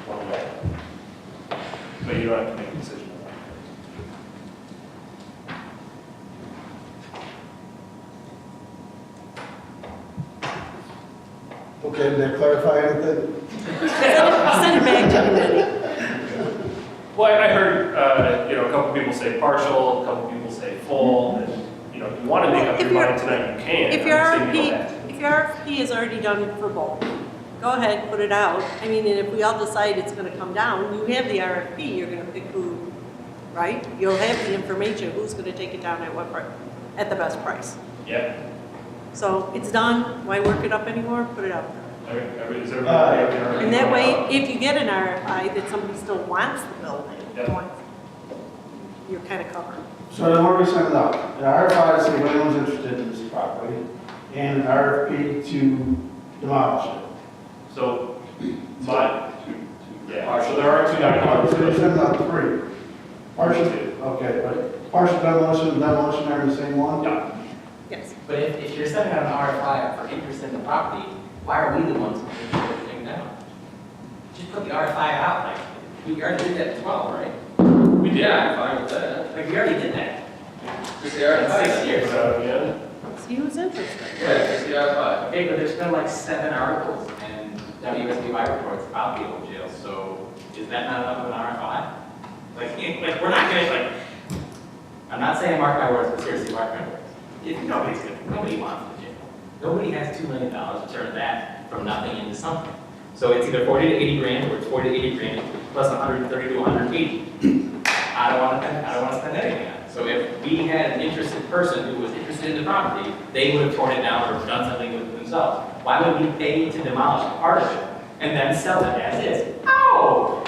one way. But you don't have to make a decision on that. Okay, did that clarify anything? Send it back to committee. Well, I heard, a couple people say partial, a couple people say full, and, if you want to make up your mind tonight, you can. If your I'm saying you don't have to. if your RFP is already done for both, go ahead, put it out. I mean, and if we all decide it's gonna come down, you have the RFP, you're gonna pick who, right? You'll have the information, who's gonna take it down at what price, at the best price. Yeah. So it's done, why work it up anymore? Put it out there. Is everybody? And that way, if you get an RFI that somebody still wants the building, Yeah. you're kind of covered. So then what are we sending out? An RFI to say if anyone's interested in this property, and an RFP to demolish it. So, so there are 2 documents. So you're sending out 3. Partial, okay, but partial demolition and demolition are the same one? Yeah. Yes. But if you're sending out an RFI for interest in the property, why are we the ones putting everything down? Just put the RFI out, like, we already did that as well, right? We did. Yeah, I'm fine with that. Like, we already did that. Just the RFI. 6 years. See who's interested. Yeah, just the RFI. Okay, but there's been like 7 articles and WSBY reports about the old jail, so is that not enough of an RFI? Like we're not gonna, I'm not saying mark my words, but seriously, mark my words. If nobody wants the jail. Nobody has $2 million to turn that from nothing into something. So it's either 40 to 80 grand, or it's 40 to 80 grand plus 130 to 180. I don't want to spend anything on it. So if we had an interested person who was interested in the property, they would have torn it down or done something with it themselves. Why would we pay to demolish part of it and then sell it as is? Oh!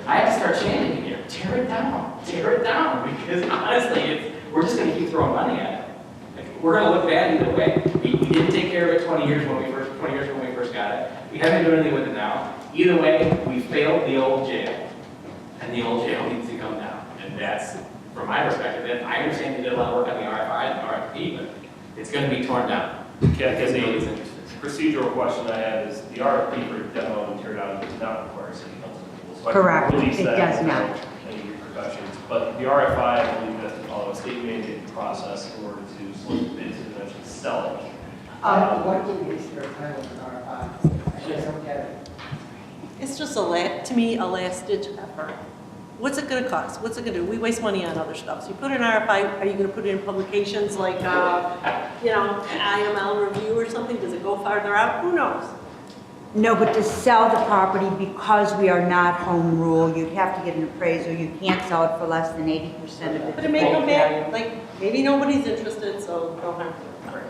I have to start chanting here. Tear it down, because honestly, we're just going to keep throwing money at it. We're going to look bad either way. We didn't take care of it 20 years when we first got it. We haven't done anything with it now. Either way, we failed the old jail, and the old jail needs to come down. And that's, from my perspective, and I understand you did a lot of work on the RFI and the RFP, but it's going to be torn down. Yeah, because nobody's the interested. procedural question I have is the RFP for demo and tear down does not require city council approval. So I can Correct. release It that does without not. any repercussions. But the RFI, I believe, has to follow a state mandated process in order to solicit bids and eventually sell it. What would be your time with an RFI? I just don't get it. It's just to me, a last ditch effort. What's it gonna cost? What's it gonna do? We waste money on other stuff. So you put an RFI, are you gonna put it in publications like, an IML review or something? Does it go farther out? Who knows? No, but to sell the property, because we are not home rule, you'd have to get an appraisal. You can't sell it for less than 80% of it. But it may come back, like, maybe nobody's interested, so don't have to.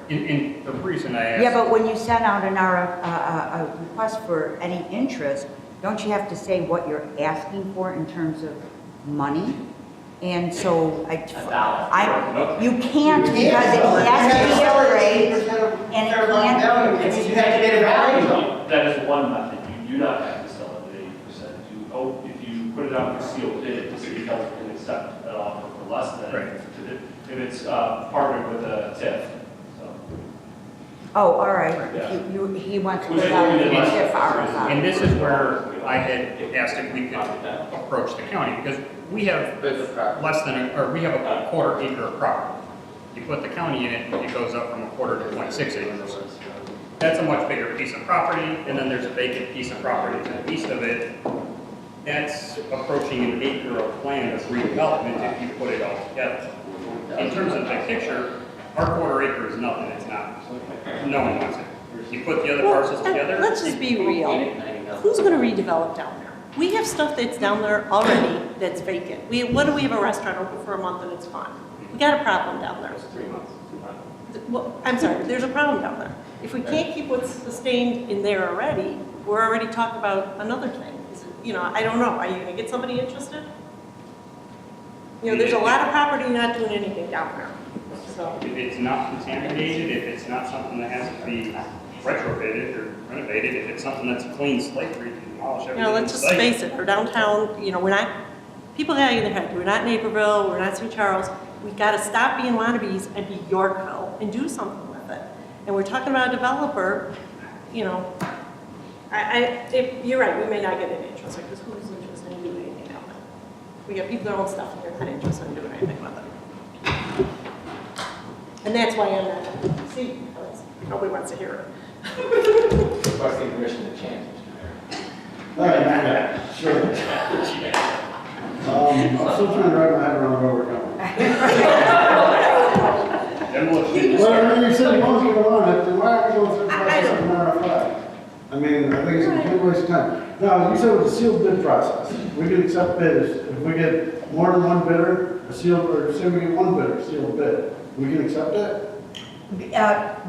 And the reason I asked. Yeah, but when you send out a request for any interest, don't you have to say what you're asking for in terms of money? And so you can't, because it has to be appraised, and it can't. It means you have to get a value. That is one method. You do not have to sell it at 80%. If you put it out for sealed bid, the city council can accept an offer for less than Right. if it's partnered with a TIF. Oh, all right. Yeah. He wants to Which put out we a did last TIF time. RFI. And this is where I had asked if we could approach the county, because we have less than, or we have a quarter acre of property. You put the county in it, it goes up from a quarter to 0.6 acres. That's a much bigger piece of property, and then there's a vacant piece of property to the east of it. That's approaching an acre of land of redevelopment if you put it all together. In terms of the big picture, our quarter acre is nothing, it's not. No one wants it. You put the other parcels together. Let's just be real. Who's gonna redevelop down there? We have stuff that's down there already that's vacant. What do we have a restaurant open for a month and it's gone? We got a problem down there. 3 months. Well, I'm sorry, there's a problem down there. If we can't keep what's sustained in there already, we're already talking about another thing. I don't know, are you gonna get somebody interested? There's a lot of property not doing anything down there, so. If it's not contaminated, if it's not something that has to be retrofit it or renovate it. If it's something that's a clean slate, we can demolish everything. Let's just face it, for downtown, we're not, people got in their head, we're not Naperville, we're not St. Charles. We gotta stop being wannabes and be Yorkville and do something with it. And we're talking about a developer, if, you're right, we may not get any interest, because who's interested in doing anything down there? We got people that own stuff and they're not interested in doing anything with it. And that's why I'm not, see, because nobody wants to hear it. Requesting permission to change, Mr. Mayor. All right, sure. I'm still trying to wrap my head around where we're going. Demolition. Well, I mean, you said you want to go on it, then why are we going through the process of an RFI? I mean, I think it's a complete waste of time. Now, you said it was a sealed bid process. We can accept bids. If we get more than one bidder, a sealed, or say we get one bidder, a sealed bid, we can accept that?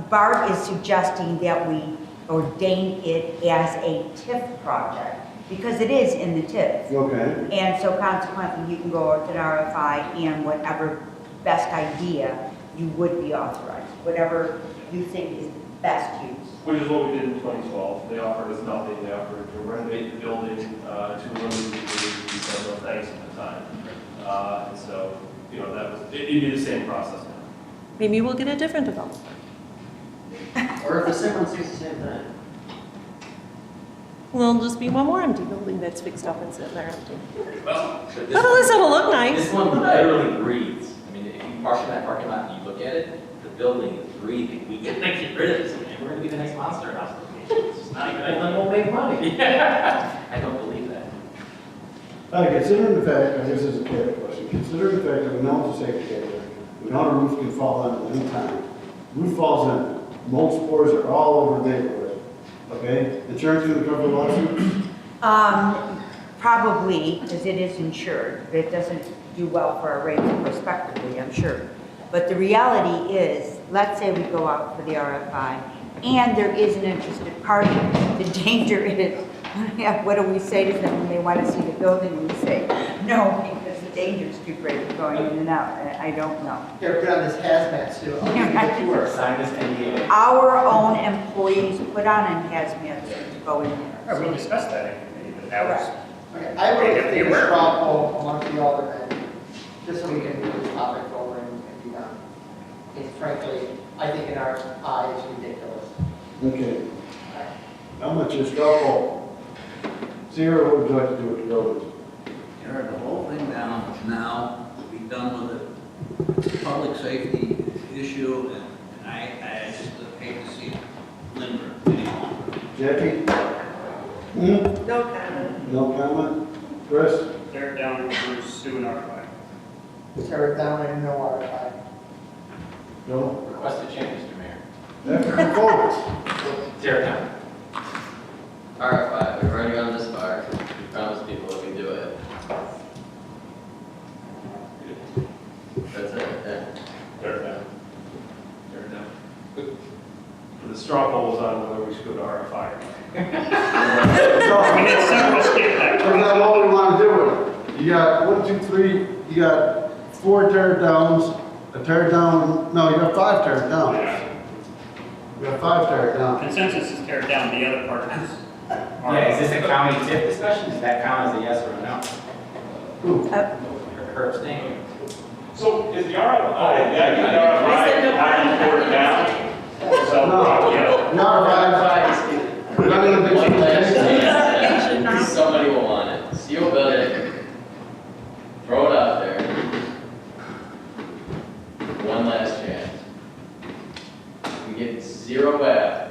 Bart is suggesting that we ordain it as a TIF project, because it is in the TIF. Okay. And so consequently, you can go out to the RFI and whatever best idea you would be authorized, whatever you think is the best use. Which is what we did in 2012. They offered us nothing. They offered to renovate the building, to eliminate the leak. We said no thanks at the time. And so, that was, it'd be the same process now. Maybe we'll get a different developer. Or if the same one sees the same thing. Well, it'll just be one more empty building that's fixed up and sitting there empty. Well, but But at least it'll look nice. This one literally breathes. I mean, if you park in that parking lot and you look at it, the building is breathing. We can get rid of this, and we're gonna be the next Monster House location. It's just not even, I won't make money. Yeah, I don't believe that. Considering the fact, and this is a clear question, considering the fact that we know it's a safety area, we know the roof can fall in at any time. Roof falls in, mold spores are all over the neighborhood, okay? Insurance gonna cover the lawsuit? Probably, because it is insured. It doesn't do well for our rates prospectively, I'm sure. But the reality is, let's say we go out for the RFI, and there is an interested party. The danger is, what do we say to them when they want to see the building? We say, no, because the danger is too great of going in and out. I don't know. Here, put on this hazmat suit. Sign this NDA. Our own employees put on a hazmat suit to go in there. We discussed that in committee, but that was. Okay, I would like to take a straw poll amongst the aldermen, just so we can move this topic forward and be done. Because frankly, I think in our eyes, it's ridiculous. Okay. How much is straw poll? Sarah, what would you like to do with the buildings? Tear the whole thing down now, be done with it. It's a public safety issue, and I just hate to see it linger any longer. Jackie? No comment. No comment? Chris? Tear it down and pursue an RFI. Tear it down and no RFI. No? Request a change, Mr. Mayor. After forwards. Tear it down. RFI, we've already gone this far. We promised people that we do it. That's it, yeah. Tear it down. Tear it down. The straw poll was on whether we should go to RFI. We had several skip that. That's not what we want to do with it. You got 1, 2, 3, you got 4 tear downs, a tear down, no, you got 5 tear downs. You got 5 tear downs. Consensus is tear it down, the other part is. Yeah, is this a county tip discussion? Does that count as a yes or a no? Who? Her abstaining. So is the RFI, not tore it down? So, No. yeah. Not right. We're not gonna fix it. Somebody will want it. Seal building. Throw it out there. One last chance. We get 0 back.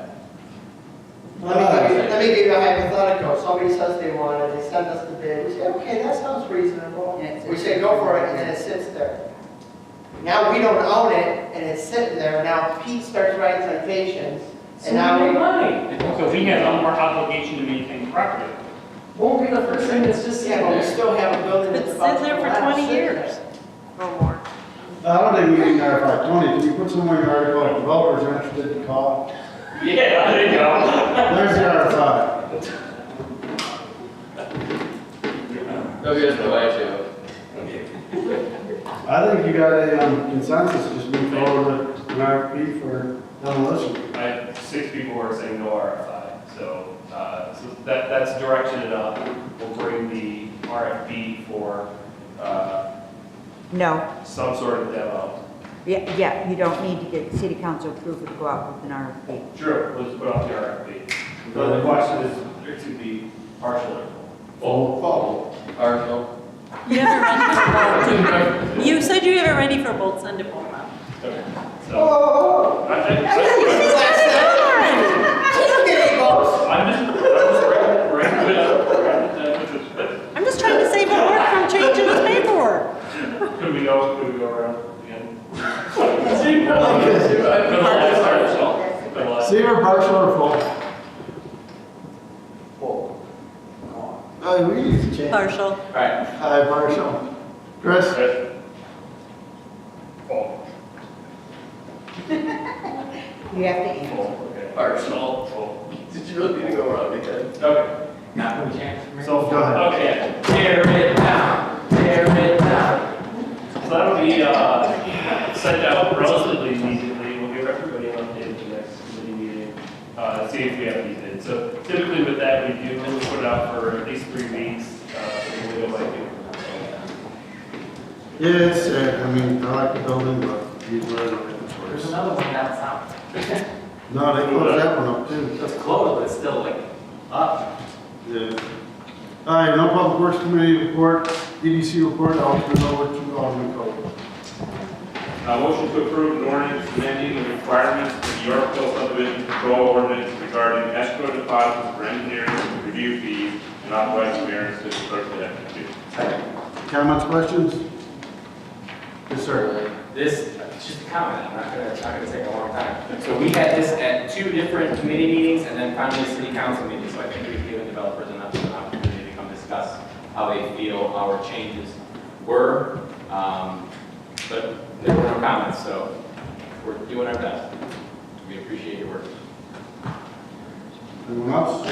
Let me give you a hypothetical. Somebody says they want it, they send us the bid. We say, okay, that sounds reasonable. We say, go for it, and then it sits there. Now we don't own it, and it's sitting there. Now Pete starts writing citations, and now we. money. So we have no more obligation to maintain the property. Won't be the first thing that's just Yeah, but we still have a building It's that's sitting about to there for collapse 20 sitting years there. or more. I don't think we need an RFI. Tony, can you put somewhere in your article if developers are interested in call? Yeah, there you go. There's the RFI. Go get us the white show. I think you got a consensus, just move forward with an RFP for demolition. I 6 people who are saying no RFI. So, so that's direction enough. We'll bring the RFP for No, some sort of demo. yeah, you don't need to get city council approval to go out with an RFP. Sure, we'll just put out the RFP. So the question is, it should be partial or full. Full. Partial. You haven't ready for both. You said you haven't ready for both, send it both out. Okay. So, I'm just trying to save him work from changing his paperwork. Could we go around again? Zero, partial, or full? Full. Oh, we need to change. Partial. Right. Hi, partial. Chris? Full. You have to answer. Okay. Partial. Full. Did you really need to go around again? Okay. Not going to change. So, Go ahead. okay. Tear it down, tear it down. So that'll be sent out relatively immediately. We'll give everybody an update at the next committee meeting, see if we have any bids. So typically with that, we do put it out for at least 3 weeks. So we'll go by you. Yeah, it's sad. I mean, I like the building, but people are looking for There's it. another one down south. No, they closed that one up too. It's closed, but it's still like up. Yeah. All right, no public works committee report, EDC report, I'll turn it over to Alderman Cole. Motion to approve an ordinance amending the requirements of the Yorkville subdivision control ordinance regarding escrow deposits for engineering review fees and authorizing mayor and city clerk to execute. Comments, questions? Yes, sir. This, just a comment, it's not gonna take a long time. So we had this at 2 different committee meetings and then finally a city council meeting. So I think we've given developers enough of an opportunity to come discuss how they feel our changes were. But there were no comments, so we're doing our best. We appreciate your work. Anyone else?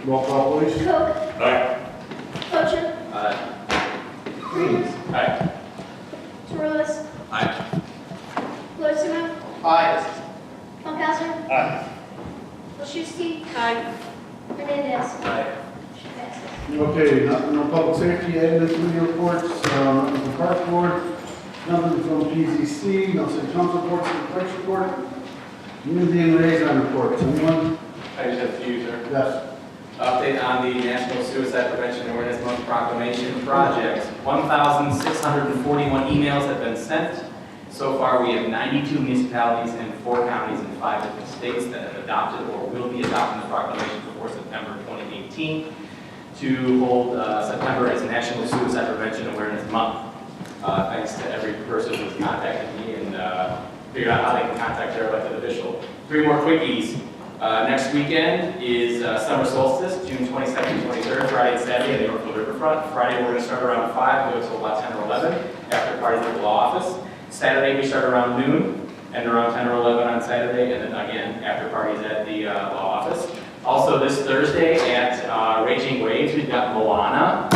Roll call, please. Cook. Aye. Fletcher. Aye. Torres. Aye. Luciano. Aye. Funkasser. Aye. Wilczewski. Aye. Hernandez. Aye. Motion passes. Okay, no public safety, admin committee reports, nothing from park board, nothing from PZC, no city council reports, no clerk's report. Community and liaison reports, anyone? I just have a few, sir. Yes. Update on the National Suicide Prevention Awareness Month Proclamation Project. 1,641 emails have been sent. So far, we have 92 municipalities and 4 counties in 5 different states that have adopted or will be adopting the proclamation before September 2018 to hold September as National Suicide Prevention Awareness Month. Thanks to every person who's contacted me and figured out how they can contact their elected official. 3 more quickies. Next weekend is summer solstice, June 22nd, 23rd, Friday and Saturday at the Yorkville Riverfront. Friday we're going to start around 5, go until about 10 or 11, after parties at the law office. Saturday we start around noon, and around 10 or 11 on Saturday, and then again, after parties at the law office. Also this Thursday at Raging Waves, we've got Moana,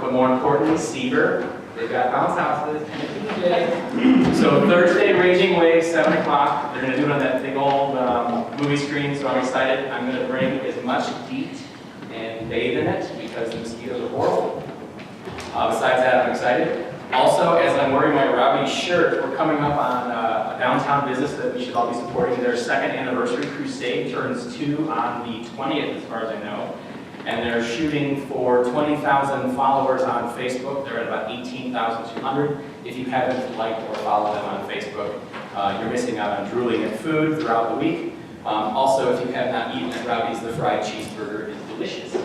but more importantly, Seaver. They've got bounce houses and a DJ. So Thursday, Raging Waves, 7 o'clock. They're going to do it on that big old movie screen, so I'm excited. I'm going to bring as much DEET and bathe in it because the mosquitoes are horrible. Besides that, I'm excited. Also, as I'm wearing my Robbie shirt, we're coming up on a downtown business that we should all be supporting. Their 2nd anniversary crusade turns 2 on the 20th, as far as I know. And they're shooting for 20,000 followers on Facebook. They're at about 18,200. If you haven't liked or followed them on Facebook, you're missing out on drooling at food throughout the week. Also, if you have not eaten at Robbie's, the fried cheeseburger is delicious.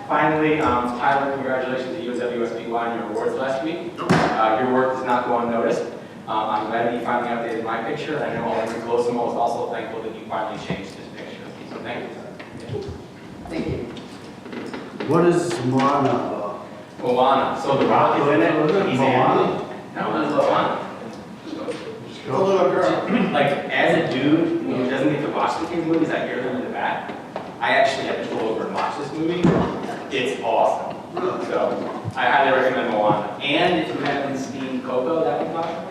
Finally, Tyler, congratulations to you as WSBY on your awards last week. Your work does not go unnoticed. I'm glad that you finally updated my picture, and I know Alderman Colosimo is also thankful that you finally changed his picture. So thank you, sir. Thank you. What is Moana? Moana. So the rock is in it. He's Moana? No, it's Moana. A little girl. Like, as a dude who doesn't get to watch the kids' movies, I hear them in the back. I actually had to go over and watch this movie. It's awesome. So, I highly recommend Moana. And if you haven't seen Coco, that one's awesome.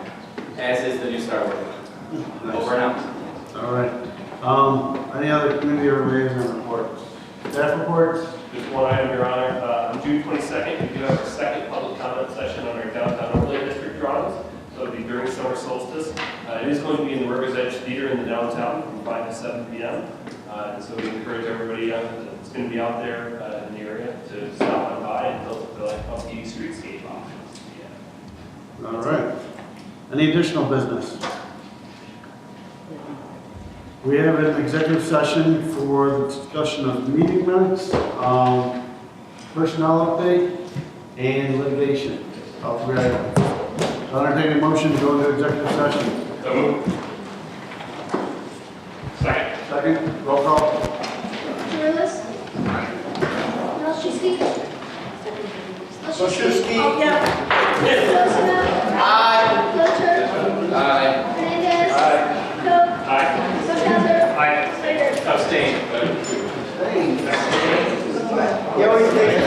As is the new Star Wars movie. Over and out. All right. Any other committee or liaison reports? Staff reports? Just one item, Your Honor. On June 22nd, we do have our second public comment session on our downtown overlay district drawings. So it'll be during summer solstice. It is going to be in the River's Edge Theater in the downtown from 5 to 7 p.m. And so we encourage everybody that's going to be out there in the area to stop on by and help the upbeat streetscape options. Yeah. All right. Any additional business? We have an executive session for the discussion of meeting minutes, personnel update, and litigation. All three items. So I'll entertain a motion to go into executive session. So moved. Second. Second, roll call. Lewis. Malczewski. Soszewski. Oh, yeah. Wilson. Aye. Filter. Aye. Hernandez. Coe. Aye. Funkhauser. Aye. Slater. Abstain. He always takes